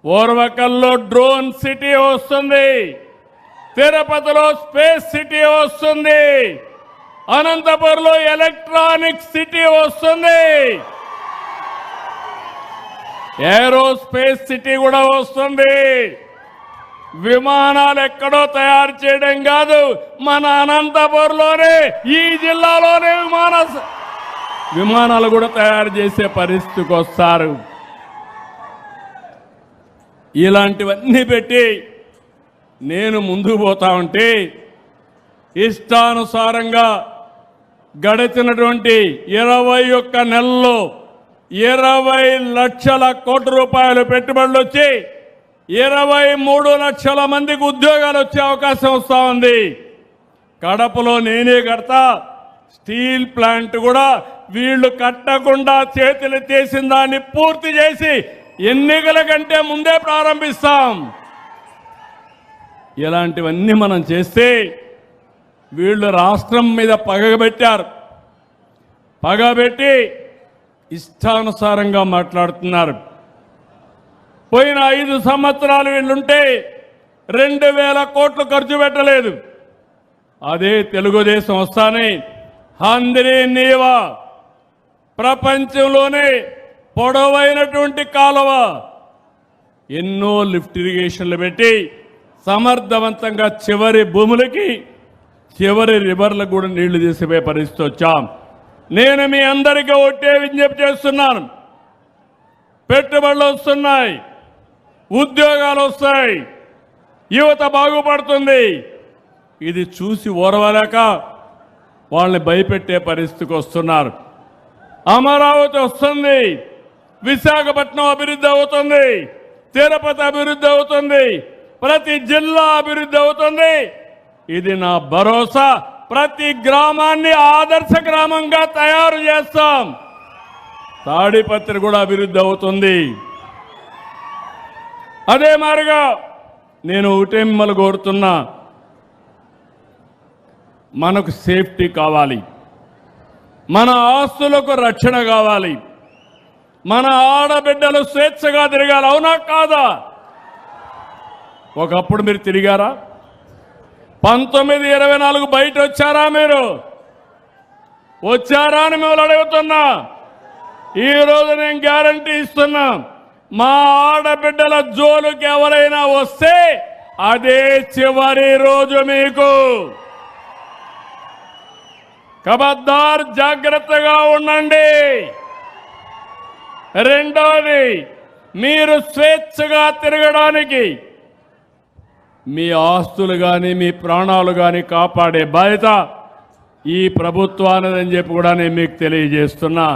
ఓర్వకల్లో drone city వస్తుంది, తిరుపతిలో space city వస్తుంది, అనంతపురంలో ఎలక్ట్రానిక్ సిటీ వస్తుంది, ఏరోస్పేస్ సిటీ కూడా వస్తుంది. విమానాలు ఎక్కడో తయారు చేయడం కాదు, మన అనంతపురంలోనే ఈ జిల్లాలోనే విమానాలు కూడా తయారు చేసే పరిస్థితికి వస్తారు. ఇలాంటివన్నీ పెట్టి నేను ముందుకు పోతా ఉంటే ఇష్టానుసారంగా గడిచినటువంటి 21 నెలల్లో 20 లక్షల కోట్ల రూపాయలు పెట్టుబడులు వచ్చి 23 లక్షల మందికి ఉద్యోగాలు వచ్చే అవకాశం వస్తూ ఉంది. కడపలో నేనే కడతా, స్టీల్ ప్లాంట్ కూడా వీళ్ళు కట్టకుండా చేతులు చేసిన దాన్ని పూర్తి చేసి ఎన్నికల కంటే ముందే ప్రారంభిస్తాం. ఇలాంటివన్నీ మనం చేస్తే వీళ్ళు రాష్ట్రం మీద పగబెట్టారు. పగబెట్టి ఇష్టానుసారంగా మాట్లాడుతున్నారు. పోయిన 5 సంవత్సరాలు వీళ్ళుంటే 2000 కోట్లు ఖర్చు పెట్టలేదు. అదే తెలుగుదేశం వస్తానే హంద్రీ నీవా ప్రపంచంలోనే పొడవైనటువంటి కాలువ, ఎన్నో లిఫ్ట్ ఇరిగేషన్లు పెట్టి సమర్థవంతంగా చివరి భూములకి చివరి రివర్లకు కూడా నీళ్లు తీసిపోయే పరిస్థితి వచ్చాం. నేను మీ అందరికీ ఒట్టే విజ్ఞప్తి చేస్తున్నాను. పెట్టుబడులు వస్తున్నాయి, ఉద్యోగాలు వస్తాయి, యువత బాగుపడుతుంది. ఇది చూసి ఓర్వలేక వాళ్ళని భయపెట్టే పరిస్థితికి వస్తున్నారు. అమరావతి వస్తుంది, విశాఖపట్నం అభివృద్ధి అవుతుంది, తిరుపతి అభివృద్ధి అవుతుంది, ప్రతి జిల్లా అభివృద్ధి అవుతుంది. ఇది నా భరోసా. ప్రతి గ్రామాన్ని ఆదర్శ గ్రామంగా తయారు చేస్తాం. తాడిపత్రి కూడా అభివృద్ధి అవుతుంది. అదే మాదిరిగా నేను ఒకటే మిమ్మల్ని కోరుతున్నా, మనకు సేఫ్టీ కావాలి, మన ఆస్తులకు రక్షణ కావాలి, మన ఆడబిడ్డలు స్వేచ్ఛగా తిరగాలి. అవునా కాదా? ఒకప్పుడు మీరు తిరిగారా? 1924 బయట వచ్చారా? మీరు వచ్చారా అని మిమ్మల్ని అడుగుతున్నా. ఈరోజు నేను గ్యారంటీ ఇస్తున్నా, మా ఆడబిడ్డల జోలుకి ఎవరైనా వస్తే అదే చివరి రోజు మీకు. ఖబర్దార్, జాగ్రత్తగా ఉండండి. రెండోది, మీరు స్వేచ్ఛగా తిరగడానికి మీ ఆస్తులు కానీ మీ ప్రాణాలు కానీ కాపాడే బాధ్యత ఈ ప్రభుత్వానిదని చెప్పి కూడా నేను మీకు తెలియజేస్తున్నా.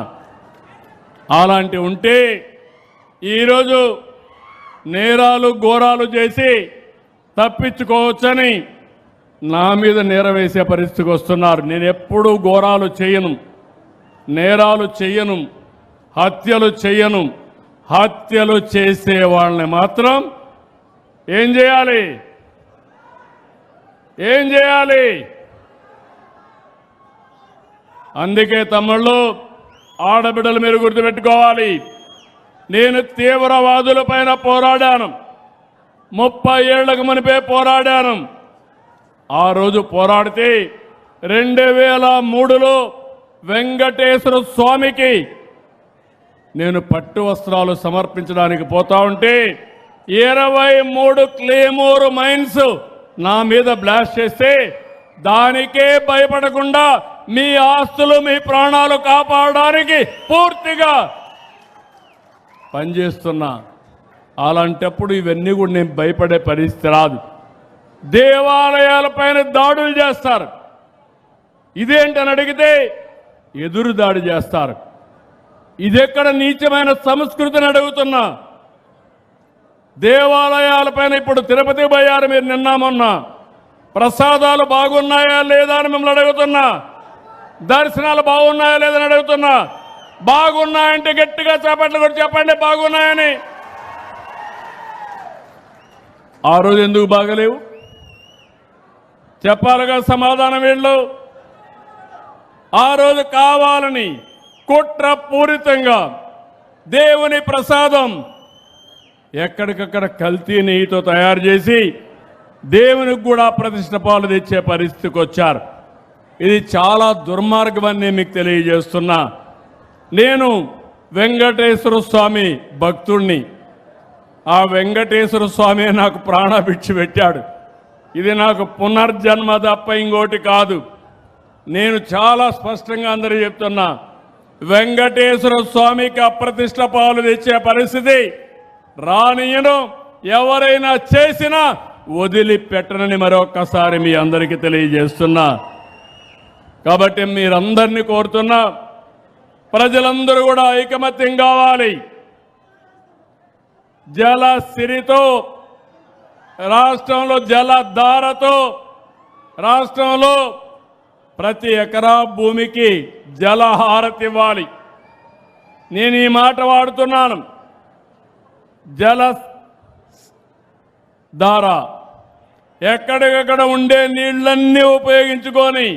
అలాంటి ఉంటే ఈరోజు నేరాలు ఘోరాలు చేసి తప్పించుకోవచ్చని నా మీద నేరం వేసే పరిస్థితికి వస్తున్నారు. నేను ఎప్పుడూ ఘోరాలు చేయను, నేరాలు చేయను, హత్యలు చేయను. హత్యలు చేసే వాళ్ళని మాత్రం ఏం చేయాలి? ఏం చేయాలి? అందుకే తమ్ముళ్ళు, ఆడబిడ్డలు మీరు గుర్తుపెట్టుకోవాలి. నేను తీవ్రవాదుల పైన పోరాడాను. 30 ఏళ్లకు మునిపే పోరాడాను. ఆ రోజు పోరాడితే 2003లో వెంకటేశ్వర స్వామికి నేను పట్టు వస్త్రాలు సమర్పించడానికి పోతా ఉంటే 23 క్లేమోర్ మైన్స్ నా మీద బ్లాస్ట్ చేస్తే దానికే భయపడకుండా మీ ఆస్తులు మీ ప్రాణాలు కాపాడడానికి పూర్తిగా పనిచేస్తున్నా. అలాంటప్పుడు ఇవన్నీ కూడా నేను భయపడే పరిస్థితి రాదు. దేవాలయాలపైన దాడులు చేస్తారు. ఇదేంటని అడిగితే ఎదురు దాడి చేస్తారు. ఇదెక్కడ నీచమైన సంస్కృతిని అడుగుతున్నా. దేవాలయాలపైన ఇప్పుడు తిరుపతి పోయారు మీరు నిన్న మొన్న. ప్రసాదాలు బాగున్నాయా లేదా అని మిమ్మల్ని అడుగుతున్నా. దర్శనాలు బాగున్నాయా లేదని అడుగుతున్నా. బాగున్నాయంటే గట్టిగా చేపట్లు కూడా చెప్పండి బాగున్నాయని. ఆ రోజు ఎందుకు బాగలేవు చెప్పాలిగా సమాధానం. వీళ్ళు ఆ రోజు కావాలని కుట్రపూరితంగా దేవుని ప్రసాదం ఎక్కడికక్కడ కల్తీ నెయ్యితో తయారు చేసి దేవునికి కూడా ప్రతిష్ట పాలు తెచ్చే పరిస్థితికి వచ్చారు. ఇది చాలా దుర్మార్గం అని నేను మీకు తెలియజేస్తున్నా. నేను వెంకటేశ్వర స్వామి భక్తుణ్ణి. ఆ వెంకటేశ్వర స్వామి నాకు ప్రాణభిక్ష పెట్టాడు. ఇది నాకు పునర్జన్మ తప్ప ఇంకోటి కాదు. నేను చాలా స్పష్టంగా అందరూ చెప్తున్నా, వెంకటేశ్వర స్వామికి అప్రతిష్ట పాలు తెచ్చే పరిస్థితి రానియను. ఎవరైనా చేసినా వదిలిపెట్టనని మరొక్కసారి మీ అందరికీ తెలియజేస్తున్నా. కాబట్టి మీరందరినీ కోరుతున్నా, ప్రజలందరూ కూడా ఐకమత్యం కావాలి. జలసిరితో రాష్ట్రంలో, జలధారతో రాష్ట్రంలో ప్రతి ఎకరా భూమికి జలహారతి ఇవ్వాలి. నేను ఈ మాట వాడుతున్నాను. జలధార ఎక్కడికక్కడ ఉండే నీళ్లన్నీ ఉపయోగించుకొని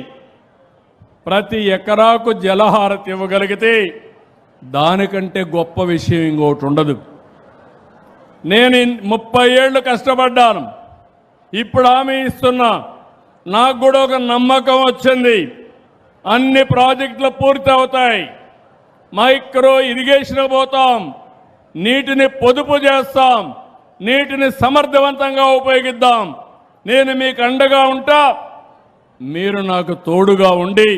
ప్రతి ఎకరాకు జలహారతి ఇవ్వగలిగితే దానికంటే గొప్ప విషయం ఇంకోటి ఉండదు. నేను 30 ఏళ్ళు కష్టపడ్డాను. ఇప్పుడు హామీ ఇస్తున్నా, నాకు కూడా ఒక నమ్మకం వచ్చింది. అన్ని ప్రాజెక్టులు పూర్తి అవుతాయి. మైక్రో ఇరిగేషన్ పోతాం, నీటిని పొదుపు చేస్తాం, నీటిని సమర్థవంతంగా ఉపయోగిద్దాం. నేను మీకు అండగా ఉంటా, మీరు నాకు తోడుగా ఉండి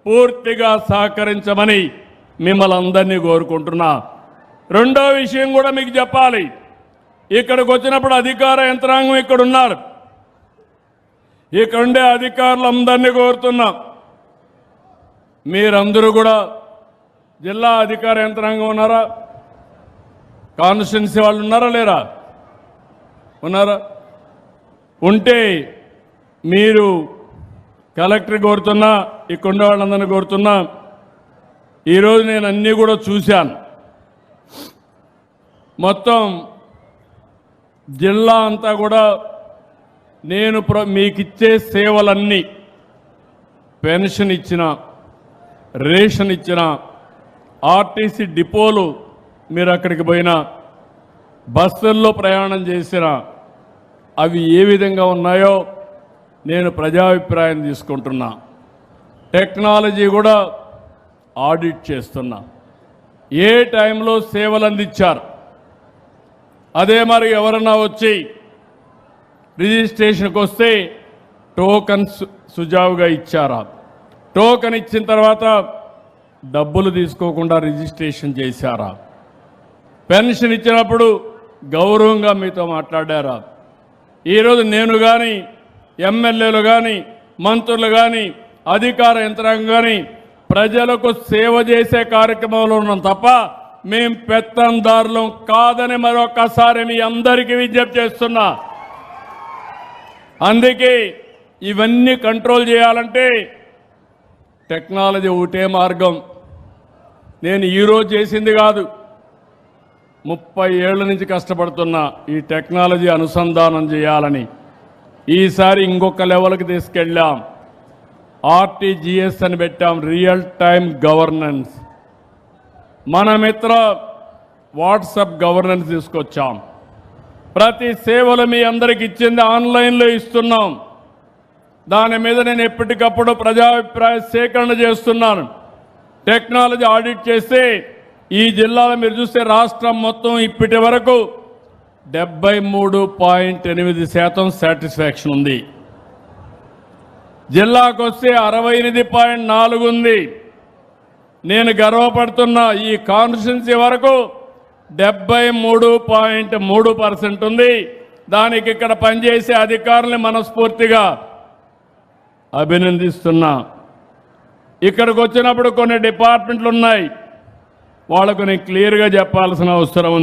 పూర్తిగా సహకరించమని మిమ్మల్ని అందరినీ కోరుకుంటున్నా. రెండో విషయం కూడా మీకు చెప్పాలి. ఇక్కడికి వచ్చినప్పుడు అధికార యంత్రాంగం ఇక్కడ ఉన్నారు. ఇక్కడుండే అధికారులందరినీ కోరుతున్నా, మీరందరూ కూడా జిల్లా అధికార యంత్రాంగం ఉన్నారా? కాన్స్టిట్యున్సీ వాళ్ళు ఉన్నారా లేరా? ఉన్నారా? ఉంటే మీరు కలెక్టర్ కోరుతున్నా, ఇక్కడ ఉండే వాళ్ళందరినీ కోరుతున్నా. ఈరోజు నేను అన్నీ కూడా చూశాను. మొత్తం జిల్లా అంతా కూడా నేను మీకు ఇచ్చే సేవలన్నీ, పెన్షన్ ఇచ్చిన, రేషన్ ఇచ్చిన, ఆర్టీసీ డిపోలు మీరు అక్కడికి పోయినా, బస్సుల్లో ప్రయాణం చేసిన, అవి ఏ విధంగా ఉన్నాయో నేను ప్రజాభిప్రాయం తీసుకుంటున్నా. టెక్నాలజీ కూడా ఆడిట్ చేస్తున్నా. ఏ టైంలో సేవలు అందించారు, అదే మరి ఎవరన్నా వచ్చి రిజిస్ట్రేషన్కి వస్తే టోకన్ సుజావుగా ఇచ్చారా, టోకన్ ఇచ్చిన తర్వాత డబ్బులు తీసుకోకుండా రిజిస్ట్రేషన్ చేశారా, పెన్షన్ ఇచ్చినప్పుడు గౌరవంగా మీతో మాట్లాడారా? ఈరోజు నేను కానీ, ఎమ్మెల్యేలు కానీ, మంత్రులు కానీ, అధికార యంత్రాంగం కానీ ప్రజలకు సేవ చేసే కార్యక్రమంలో ఉన్నాం తప్ప మేం పెత్తందారులం కాదని మరొకసారి మీ అందరికీ విజ్ఞప్తి చేస్తున్నా. అందుకే ఇవన్నీ కంట్రోల్ చేయాలంటే టెక్నాలజీ ఒకటే మార్గం. నేను ఈరోజు చేసింది కాదు, 30 ఏళ్ల నుంచి కష్టపడుతున్నా ఈ టెక్నాలజీ అనుసంధానం చేయాలని. ఈసారి ఇంకొక లెవెల్కి తీసుకెళ్ళాం. ఆర్టీజీఎస్ అని పెట్టాం, రియల్ టైమ్ గవర్నెన్స్. మన మిత్ర వాట్సాప్ గవర్నెన్స్ తీసుకొచ్చాం. ప్రతి సేవలు మీ అందరికి ఇచ్చింది ఆన్లైన్లో ఇస్తున్నాం. దాని మీద నేను ఎప్పటికప్పుడు ప్రజాభిప్రాయ సేకరణ చేస్తున్నాను. టెక్నాలజీ ఆడిట్ చేస్తే ఈ జిల్లాలో మీరు చూస్తే రాష్ట్రం మొత్తం ఇప్పటి వరకు 73.8% సాటిస్ఫాక్షన్ ఉంది. జిల్లాకు వస్తే 68.4 ఉంది. నేను గర్వపడుతున్న ఈ కాన్స్టిట్యున్సీ వరకు 73.3% ఉంది. దానికి ఇక్కడ పనిచేసే అధికారుల్ని మనస్ఫూర్తిగా అభినందిస్తున్నా. ఇక్కడికి వచ్చినప్పుడు కొన్ని డిపార్ట్మెంట్లు ఉన్నాయి, వాళ్ళకు నేను క్లియర్గా చెప్పాల్సిన అవసరం ఉంది.